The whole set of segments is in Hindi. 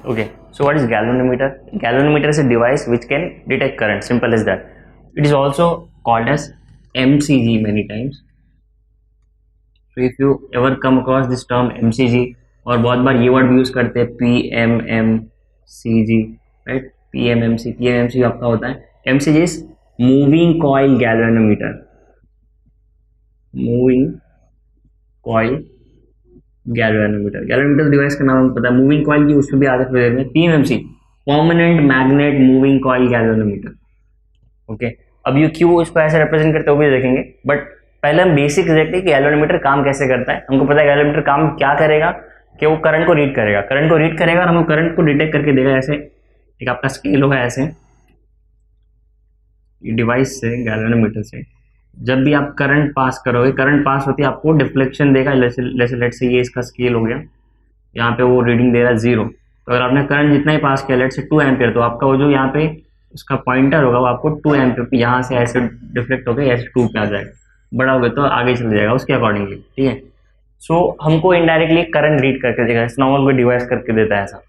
Okay, so what is galvanometer? Galvanometer is a device which can detect current, simple as that. It is also called as MCG many times. So if you ever come across this term MCG, और बहुत बार ये वर्ड भी यूज करते हैं PMMCG, राइट? PMMC आपका होता है MCG is moving coil galvanometer, moving coil galvanometer. Galvanometer device का नाम हमको पता है, मूविंग कॉइल की उसमें भी आगे थोड़ी देर में। PMMC permanent magnet moving coil galvanometer. Okay, अब ये क्यों इसको ऐसे रिप्रेजेंट करते हो भी देखेंगे, बट पहले हम बेसिक देखते हैं कि गैल्वेनोमीटर काम कैसे करता है। हमको पता है गैल्वेनोमीटर काम क्या करेगा कि वो करंट को रीड करेगा, करंट को रीड करेगा और हमको करंट को डिटेक्ट करके देगा। ऐसे एक आपका स्केल होगा, ऐसे डिवाइस से गैल्वेनोमीटर से जब भी आप करंट पास करोगे, करंट पास होती है आपको डिफ्लेक्शन देगा। जैसे लेट से ये इसका स्केल हो गया, यहाँ पे वो रीडिंग दे रहा है 0, तो अगर आपने करंट जितना ही पास किया लेट से 2 एम्पियर, तो आपका वो जो यहाँ पे उसका पॉइंटर होगा वो आपको 2 एम्पियर पे यहाँ से ऐसे डिफ्लेक्ट होकर ऐसे 2 पे आ जाएगा। बड़ा होगा तो आगे चल जाएगा उसके अकॉर्डिंगली, ठीक है। सो हमको इनडायरेक्टली करंट रीड करके देगा, नॉर्मल कोई डिवाइस करके देता है ऐसा।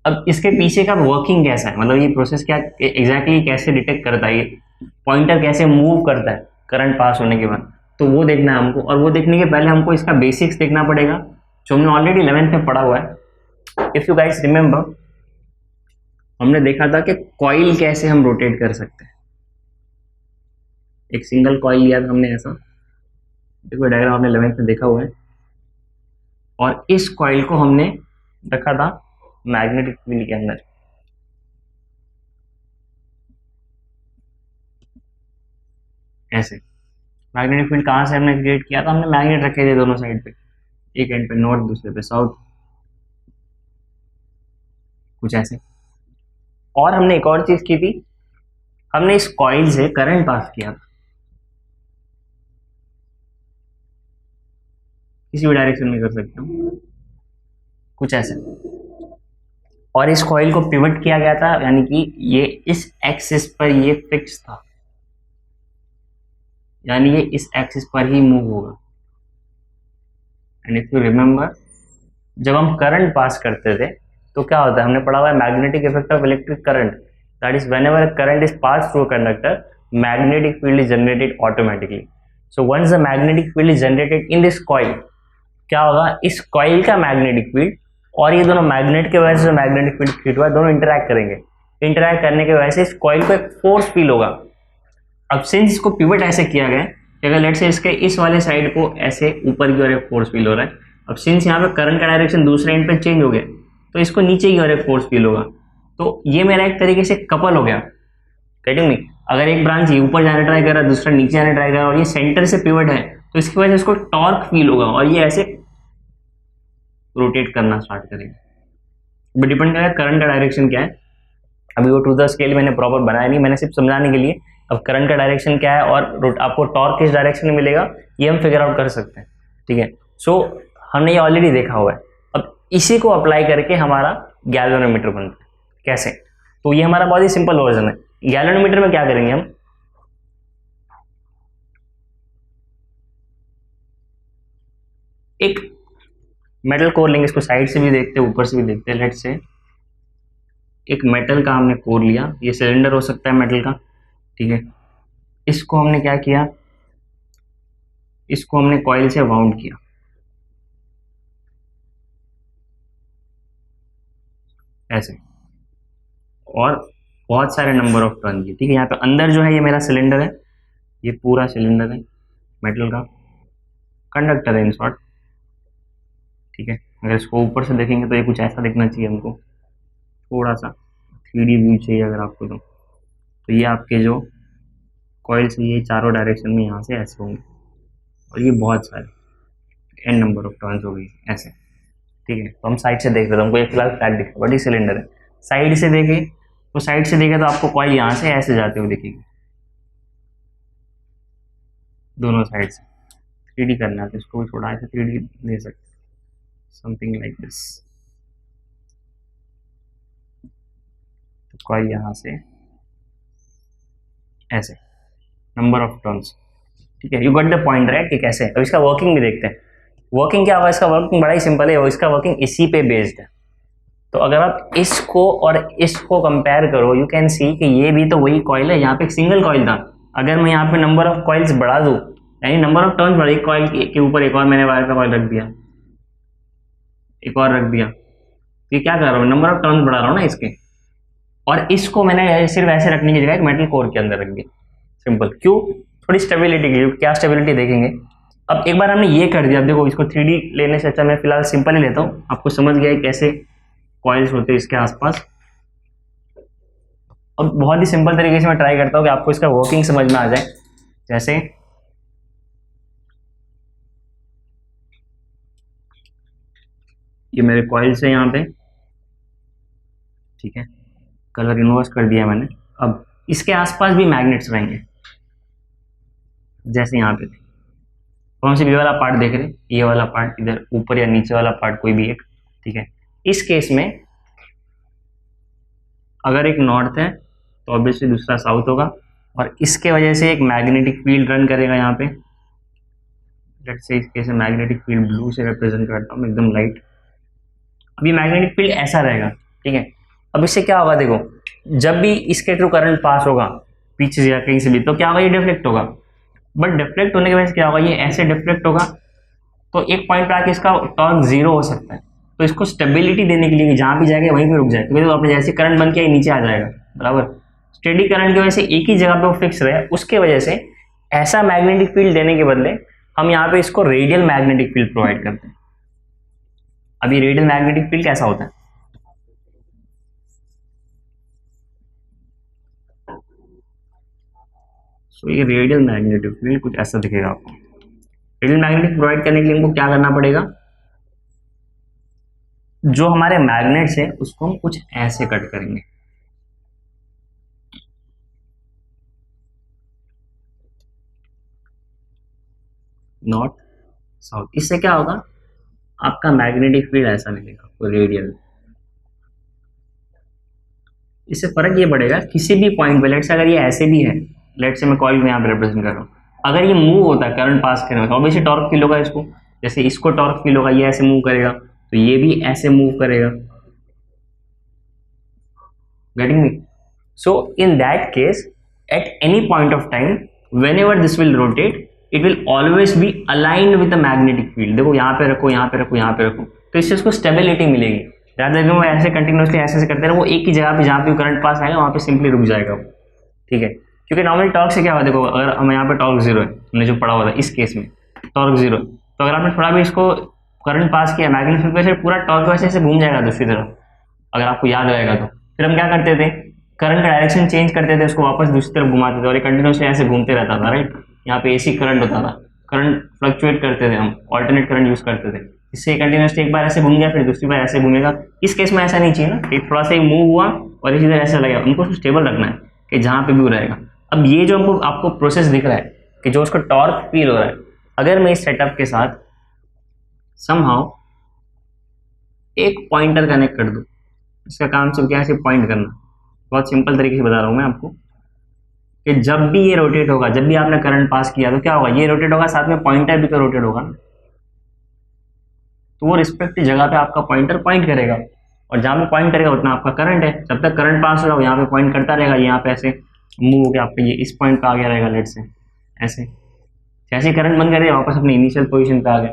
अब इसके पीछे का वर्किंग कैसा है, मतलब ये प्रोसेस क्या एग्जैक्टली कैसे डिटेक्ट करता है, ये पॉइंटर कैसे मूव करता है करंट पास होने के बाद, तो वो देखना है हमको। और वो देखने के पहले हमको इसका बेसिक्स देखना पड़ेगा जो हमने ऑलरेडी 11th में पढ़ा हुआ है। इफ यू गाइस रिमेंबर, हमने देखा था कि कॉइल कैसे हम रोटेट कर सकते हैं। एक सिंगल कॉइल लिया था हमने ऐसा, देखो डायग्राम हमने 11th में देखा हुआ है, और इस कॉइल को हमने रखा था मैग्नेटिक फील्ड के अंदर, ऐसे। मैग्नेटिक फील्ड कहाँ से हमने क्रिएट किया था, हमने मैग्नेट रखे थे दोनों साइड पे, एक एंड पे नॉर्थ दूसरे पे साउथ, कुछ ऐसे। और हमने एक और चीज की थी, हमने इस कॉइल से करंट पास किया था किसी भी डायरेक्शन में कर सकते हो, कुछ ऐसे। और इस कॉइल को पिवट किया गया था, यानी कि ये इस एक्सिस पर ये फिक्स था, यानी ये इस एक्सिस पर ही मूव होगा। एंड इफ यू रिमेंबर, जब हम करंट पास करते थे तो क्या होता है, हमने पढ़ा हुआ है magnetic effect of electric current, that is whenever current is pass through a conductor magnetic field is generated automatically. So once the magnetic field is generated in this coil, क्या होगा, इस कॉइल का मैग्नेटिक फील्ड और ये दोनों मैग्नेट के वजह से जो मैग्नेटिक फील्ड क्रिएट हुआ है, दोनों इंटरैक्ट करेंगे। इंटरैक्ट करने की वजह से इस कॉइल को एक फोर्स फील होगा। अब सिंस इसको पिवट ऐसे किया गया है, अगर लेट से इसके इस वाले साइड को ऐसे ऊपर की ओर एक फोर्स फील हो रहा है, अब सिंस यहाँ पे करंट का डायरेक्शन दूसरे एंड पे चेंज हो गया, तो इसको नीचे की ओर एक फोर्स फील होगा। तो ये मेरा एक तरीके से कपल हो गया, गेटिंग मी? अगर एक ब्रांच ये ऊपर जाने ट्राई कर रहा है, दूसरा नीचे जाने ट्राई कर रहा है, और ये सेंटर से पिवट है, तो इसकी वजह से इसको टॉर्क फील होगा और ये ऐसे रोटेट करना स्टार्ट करेगा। बट डिपेंड करेगा करंट का डायरेक्शन क्या है। अभी वो टू द स्केल मैंने प्रॉपर बनाया नहीं, मैंने सिर्फ समझाने के लिए। अब करंट का डायरेक्शन क्या है और आपको टॉर्क किस डायरेक्शन में मिलेगा, ये हम फिगर आउट कर सकते हैं, ठीक है। सो हमने ये ऑलरेडी देखा हुआ है। अब इसी को अप्लाई करके हमारा गैल्वेनोमीटर बनता है। कैसे? तो ये हमारा बहुत ही सिंपल वर्जन है। गैल्वेनोमीटर में क्या करेंगे हम, एक मेटल कोर लेंगे, इसको साइड से भी देखते हैं ऊपर से भी देखते हैं। लेट से एक मेटल का हमने कोर लिया, ये सिलेंडर हो सकता है मेटल का, ठीक है। इसको हमने क्या किया, इसको हमने कॉइल से वाउंड किया ऐसे, और बहुत सारे नंबर ऑफ टर्न किए, ठीक है। यहाँ पे अंदर जो है ये मेरा सिलेंडर है, ये पूरा सिलेंडर है मेटल का, कंडक्टर है इन शॉर्ट, ठीक है। अगर इसको ऊपर से देखेंगे तो ये कुछ ऐसा दिखना चाहिए हमको, थोड़ा सा 3D व्यू चाहिए अगर आपको, तो ये आपके जो कॉइल से ये चारों डायरेक्शन में यहाँ से ऐसे होंगे, और ये बहुत सारे n नंबर ऑफ टर्न्स हो गई ऐसे, ठीक है। तो हम साइड से देख रहे थे, हमको एक फिलहाल फ्लैट दिखा, बट ये सिलेंडर है। साइड से देखे तो साइड से देखे तो आपको कॉइल यहाँ से ऐसे जाते हुए दिखेगी, दोनों साइड से। 3D करना है तो इसको भी थोड़ा ऐसे 3D दे सकते, समथिंग लाइक दिस। कॉइल यहाँ से ऐसे, नंबर ऑफ टर्न्स, ठीक है। You got the point right कि कैसे। अब इसका वर्किंग भी देखते हैं। वर्किंग क्या होगा, इसका वर्किंग बड़ा ही सिंपल है, इसका वर्किंग इसी पे बेस्ड है। तो अगर आप इसको और इसको कंपेयर करो, यू कैन सी कि ये भी तो वही कॉइल है, यहाँ पे एक सिंगल कॉइल था। अगर मैं यहाँ पे नंबर ऑफ कॉइल्स बढ़ा दूँ, यानी नंबर ऑफ टर्न्स बढ़ा, एक कॉइल के ऊपर एक और मैंने वायर का कॉइल रख दिया, एक और रख दिया, तो ये क्या कर रहा हूँ, नंबर ऑफ टर्न्स बढ़ा रहा हूँ ना इसके। और इसको मैंने सिर्फ ऐसे रखने की जगह एक मेटल कोर के अंदर रख दिया, सिंपल। क्यों? थोड़ी स्टेबिलिटी के लिए। क्या स्टेबिलिटी देखेंगे। अब एक बार हमने ये कर दिया, अब देखो इसको 3D लेने से अच्छा मैं फिलहाल सिंपल ही लेता हूँ। आपको समझ गया है कैसे कॉइल्स होते हैं इसके आसपास। अब बहुत ही सिंपल तरीके से मैं ट्राई करता हूँ कि आपको इसका वर्किंग समझ में आ जाए। जैसे ये मेरे कॉइल्स है यहाँ पे, ठीक है, कलर इन्वर्स कर दिया मैंने। अब इसके आसपास भी मैग्नेट्स रहेंगे, जैसे यहाँ पे कौन सी भी वाला पार्ट देख रहे हैं, ये वाला पार्ट इधर ऊपर या नीचे वाला पार्ट कोई भी एक, ठीक है। इस केस में अगर एक नॉर्थ है तो ऑब्वियसली दूसरा साउथ होगा, और इसके वजह से एक मैग्नेटिक फील्ड रन करेगा यहाँ पे। लेट्स से इस केस में मैग्नेटिक फील्ड ब्लू से रिप्रेजेंट करता हूँ, एकदम लाइट। अब ये मैग्नेटिक फील्ड ऐसा रहेगा, ठीक है। अब इससे क्या होगा, देखो जब भी इसके थ्रू करंट पास होगा पीछे से या कहीं से भी, तो क्या होगा, ये डिफ्लेक्ट होगा। बट डिफ्लेक्ट होने की वजह से क्या होगा, ये ऐसे डिफ्लेक्ट होगा, तो एक पॉइंट पे आके इसका टॉर्क जीरो हो सकता है। तो इसको स्टेबिलिटी देने के लिए जहाँ भी जाएगा वहीं पे रुक जाए, क्योंकि तो आपने जैसे करंट बंद किया नीचे आ जाएगा, बराबर। स्टेडी करंट की वजह से एक ही जगह पे वो फिक्स रहे, उसके वजह से ऐसा मैग्नेटिक फील्ड देने के बदले हम यहाँ पे इसको रेडियल मैग्नेटिक फील्ड प्रोवाइड करते हैं। अभी रेडियल मैग्नेटिक फील्ड कैसा होता है, तो ये रेडियल मैग्नेटिक फील्ड कुछ ऐसा दिखेगा आपको। रेडियल मैग्नेटिक प्रोवाइड करने के लिए हमको क्या करना पड़ेगा, जो हमारे मैग्नेट्स हैं उसको हम कुछ ऐसे कट करेंगे, नॉर्थ साउथ। इससे क्या होगा, आपका मैग्नेटिक फील्ड ऐसा मिलेगा आपको रेडियल। इससे फर्क ये पड़ेगा किसी भी पॉइंट पे, लेट से अगर ये ऐसे भी है, लेट से मैं कॉइल में यहाँ पे रिप्रेजेंट कर रहा हूँ, अगर ये मूव होता है करंट पास करने में तो ऑब्वियसली टॉर्क फील होगा इसको। जैसे इसको टॉर्क फील होगा, ये ऐसे मूव करेगा तो ये भी ऐसे मूव करेगा, getting me. So in that case at any point of time whenever this will rotate it will always be aligned with the magnetic field. देखो यहाँ पे रखो, यहाँ पे रखो, यहाँ पे रखो, तो इससे उसको स्टेबिलिटी मिलेगी। rather than वो ऐसे कंटिन्यूसली ऐसे करते रहे, वो एक ही जगह पे जहाँ पे करंट पास आएगा वहाँ पे सिंपली रुक जाएगा वो, ठीक है। क्योंकि नॉर्मल टॉर्क से क्या हुआ, देखो अगर हम यहाँ पे टॉर्क जीरो है, हमने जो पढ़ा हुआ था इस केस में टॉर्क जीरो, तो अगर आपने थोड़ा भी इसको करंट पास किया मैग्नेटिक फील्ड से, पूरा टॉर्क वैसे से घूम जाएगा दूसरी तरफ, अगर आपको याद रहेगा तो। फिर हम क्या करते थे, करंट का डायरेक्शन चेंज करते थे, उसको वापस दूसरी तरफ घुमाते थे, और ये कंटिन्यूसली ऐसे घूमते रहता था, राइट। यहाँ पे एसी करंट होता था, करंट फ्लक्चुएट करते थे हम, ऑल्टरनेट करंट यूज करते थे। इससे कंटिन्यूसली एक बार ऐसे घूम गया, फिर दूसरी बार ऐसे घूमेगा। इस केस में ऐसा नहीं चाहिए ना, एक थोड़ा सा मूव हुआ और इसी तरह ऐसा लगेगा। उनको स्टेबल रखना है कि जहाँ पे भी रहेगा। अब ये जो हमको आपको प्रोसेस दिख रहा है कि जो उसको टॉर्क फील हो रहा है, अगर मैं इस सेटअप के साथ समहाउ एक पॉइंटर कनेक्ट कर दूँ, इसका काम सिर्फ क्या है, सिर्फ पॉइंट करना। बहुत सिंपल तरीके से बता रहा हूँ मैं आपको कि जब भी ये रोटेट होगा, जब भी आपने करंट पास किया तो क्या होगा, ये रोटेट होगा, साथ में पॉइंटर भी तो रोटेट होगा ना। तो वो रिस्पेक्टिव जगह पे आपका पॉइंटर पॉइंट करेगा, और जहाँ पे पॉइंट करेगा उतना आपका करंट है। जब तक करंट पास हो रहा हो यहाँ पे पॉइंट करता रहेगा, यहाँ पे ऐसे मूव होकर आपका ये इस पॉइंट पे आ गया रहेगा, लेट से ऐसे। जैसे करंट बंद करेगा वापस अपने इनिशियल पोजीशन पे आ गया।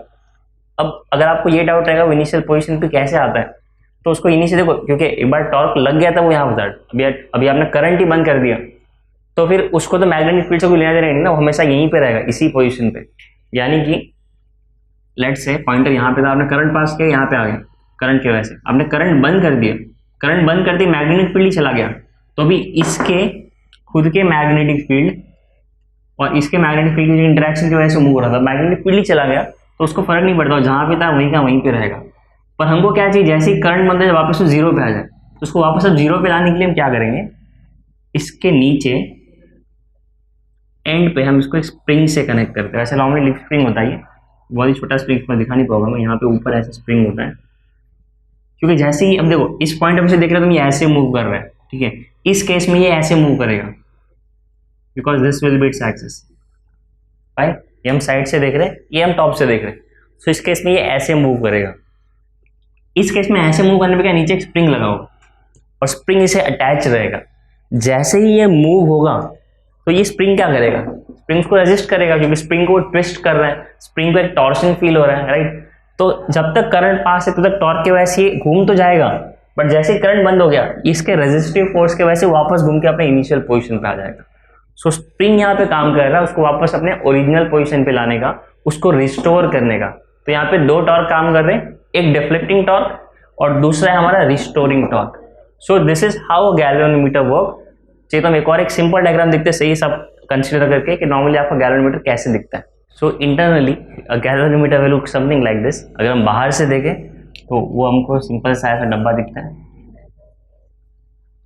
अब अगर आपको ये डाउट रहेगा वो इनिशियल पोजीशन पे कैसे आता है, तो उसको इनिशियल देखो, क्योंकि एक बार टॉर्क लग गया था वो यहाँ पर, अभी आपने करंट ही बंद कर दिया, तो फिर उसको तो मैग्नेटिक फील्ड से कोई लेना देना नहीं ना, वो हमेशा यहीं पे रहेगा, इसी पोजीशन पे। यानी कि लेट से पॉइंटर यहाँ पे था, आपने करंट पास किया, यहाँ पे आ गया, करंट की वजह से आपने करंट बंद कर दिया, करंट बंद कर दिया, मैग्नेटिक फील्ड ही चला गया, तो अभी इसके खुद के मैग्नेटिक फील्ड और इसके मैग्नेटिक फील्ड की इंटरेक्शन की वजह से मूव हो रहा था, मैग्नेटिक फील्ड ही चला गया, तो उसको फर्क नहीं पड़ता, जहाँ पे था वहीं का वहीं पे रहेगा। पर हमको क्या चाहिए, जैसे ही करंट बंद है वापस जीरो पे आ जाए, तो उसको वापस अब जीरो पे लाने के लिए हम क्या करेंगे, इसके नीचे एंड पे हम इसको एक स्प्रिंग से कनेक्ट करते हैं। वैसे नॉर्मली लिप स्प्रिंग होता है, बहुत ही छोटा स्प्रिंग, मैं दिखा नहीं पाऊंगा, मैं यहाँ पे ऊपर ऐसा स्प्रिंग होता है। क्योंकि जैसे ही अब देखो इस पॉइंट से देख रहे हो तुम, ये ऐसे मूव कर रहा है, ठीक है। इस केस में ये ऐसे मूव करेगा because this will B its axis, right. ये हम साइड से देख रहे हैं, ये हम टॉप से देख रहे हैं, सो इस केस में ये ऐसे मूव करेगा। इस केस में ऐसे मूव करने पे क्या नीचे एक स्प्रिंग लगा होगा और स्प्रिंग इसे अटैच रहेगा। जैसे ही ये मूव होगा तो ये स्प्रिंग क्या करेगा, स्प्रिंग को रेजिस्ट करेगा क्योंकि स्प्रिंग को ट्विस्ट कर रहा है, स्प्रिंग को एक टॉर्शन फील हो रहा है, राइट। तो जब तक करंट पास है तब तक टॉर्क की वजह से ये घूम तो जाएगा, बट जैसे ही करंट बंद हो गया इसके रेजिस्टिव फोर्स के वजह से वापस घूम के अपने इनिशियल पोजीशन पे आ जाएगा। सो स्प्रिंग यहाँ पे काम कर रहा है उसको वापस अपने ओरिजिनल पोजीशन पे लाने का, उसको रिस्टोर करने का। तो यहाँ पे दो टॉर्क काम कर रहे हैं, एक डिफ्लेक्टिंग टॉर्क और दूसरा है हमारा restoring torque. So this is how galvanometer work. चलिए तो हम एक और एक सिंपल डायग्राम देखते हैं सही सब कंसिडर करके कि नॉर्मली आपका गैल्वेनोमीटर कैसे दिखता है। So internally galvanometer will look something like this. अगर हम बाहर से देखें तो वो हमको सिंपल सा ऐसा डब्बा दिखता है,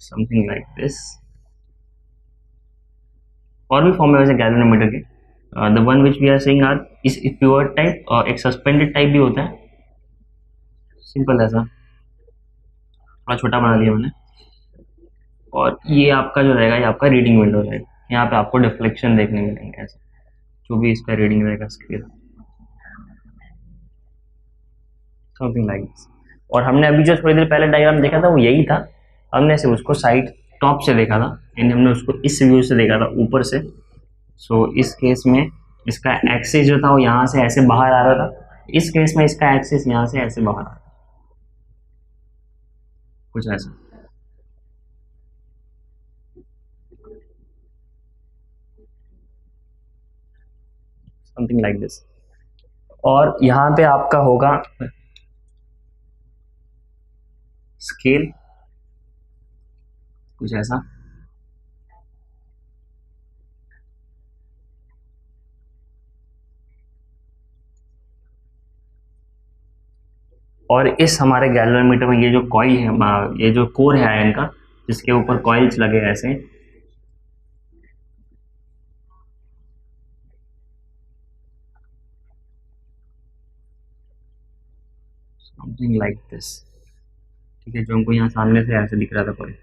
समथिंग लाइक दिस। और भी फॉर्म है वैसे गैल्वेनोमीटर के, the one which we are seeing are इस प्योर टाइप और एक सस्पेंडेड टाइप भी होता है, सिंपल ऐसा थोड़ा छोटा बना दिया मैंने। और ये आपका जो रहेगा ये आपका रीडिंग विंडो रहेगा, यहाँ पे आपको डिफ्लेक्शन देखने मिलेंगे ऐसा, जो भी इसका रीडिंग रहेगा स्केल, समथिंग लाइक दिस। और हमने अभी जो थोड़ी देर पहले डायग्राम देखा था वो यही था, हमने सिर्फ उसको साइड टॉप से देखा था, यानी हमने उसको इस व्यू से देखा था ऊपर से। सो इस केस में इसका एक्सिस जो था वो यहाँ से ऐसे बाहर आ रहा था, इस केस में इसका एक्सिस यहाँ से ऐसे बाहर आ रहा था, कुछ ऐसा। Something like this. और यहाँ पे आपका होगा स्केल, कुछ ऐसा। और इस हमारे गैल्वेनोमीटर में ये जो कॉइल है, ये जो कोर है आयन का, जिसके ऊपर कॉइल्स लगे ऐसे, समथिंग लाइक दिस, ठीक है, जो हमको यहाँ सामने से ऐसे दिख रहा था कॉइल,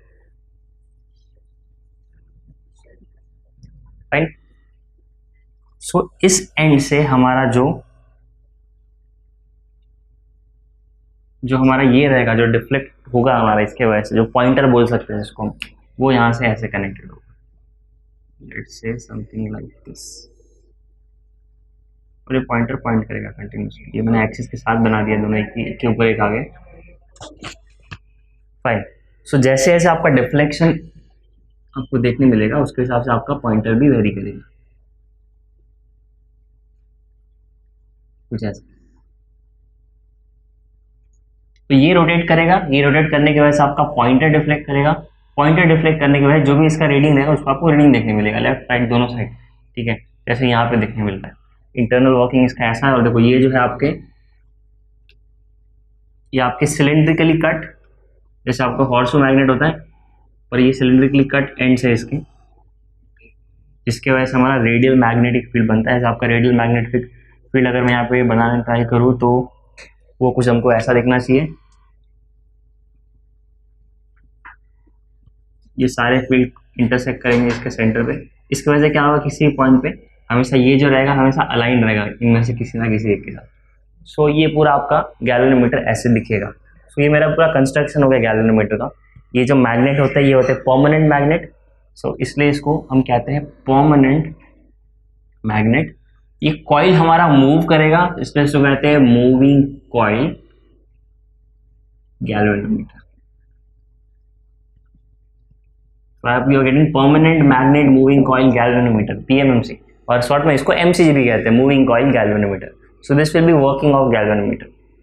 फाइन। सो इस एंड से हमारा जो हमारा ये रहेगा, जो डिफ्लेक्ट होगा हमारा इसके वजह से, जो पॉइंटर बोल सकते हैं इसको, वो यहाँ से ऐसे कनेक्टेड होगा, let's say something like this. और ये पॉइंटर पॉइंट करेगा कंटिन्यूसली, ये मैंने एक्सिस के साथ बना दिया, दोनों एक के ऊपर एक आगे, फाइन। सो जैसे जैसे आपका डिफ्लेक्शन आपको देखने मिलेगा उसके हिसाब से आपका पॉइंटर भी वेरी करेगा, कुछ ऐसा। तो ये रोटेट करेगा, ये रोटेट करने की वजह से आपका पॉइंटर डिफ्लेक्ट करेगा, पॉइंटर डिफ्लेक्ट करने की वजह से जो भी इसका रीडिंग रहेगा उसको आपको रीडिंग देखने मिलेगा, लेफ्ट राइट दोनों साइड, ठीक है, जैसे यहाँ पे देखने मिलता है। इंटरनल वर्किंग इसका ऐसा है। और देखो ये जो है आपके, ये आपके सिलेंड्रिकली कट, जैसे आपका हॉर्सो मैग्नेट होता है, और ये सिलेंड्रिकली कट एंड्स है इसके, जिसके वजह से हमारा रेडियल मैग्नेटिक फील्ड बनता है। जैसे आपका रेडियल मैग्नेटिक फील्ड अगर मैं यहाँ पे बनाने ट्राई करूँ तो वो कुछ हमको ऐसा दिखना चाहिए, ये सारे फील्ड इंटरसेक्ट करेंगे इसके सेंटर पे। इसकी वजह से क्या होगा, किसी पॉइंट पे हमेशा ये जो रहेगा हमेशा अलाइन रहेगा इनमें से किसी ना किसी एक के साथ। सो ये पूरा आपका गैल्वेनोमीटर ऐसे दिखेगा। सो ये मेरा पूरा कंस्ट्रक्शन हो गया गैल्वेनोमीटर का। ये जो मैग्नेट होता है ये होते हैं परमानेंट मैग्नेट, सो इसलिए इसको हम कहते हैं परमानेंट मैग्नेट। ये कॉइल हमारा मूव करेगा, इसलिए इसको कहते हैं moving coil galvanometer. You are getting permanent magnet moving coil galvanometer, PMMC, और शॉर्ट में इसको MCG भी कहते हैं, moving coil galvanometer. So this will be working of galvanometer.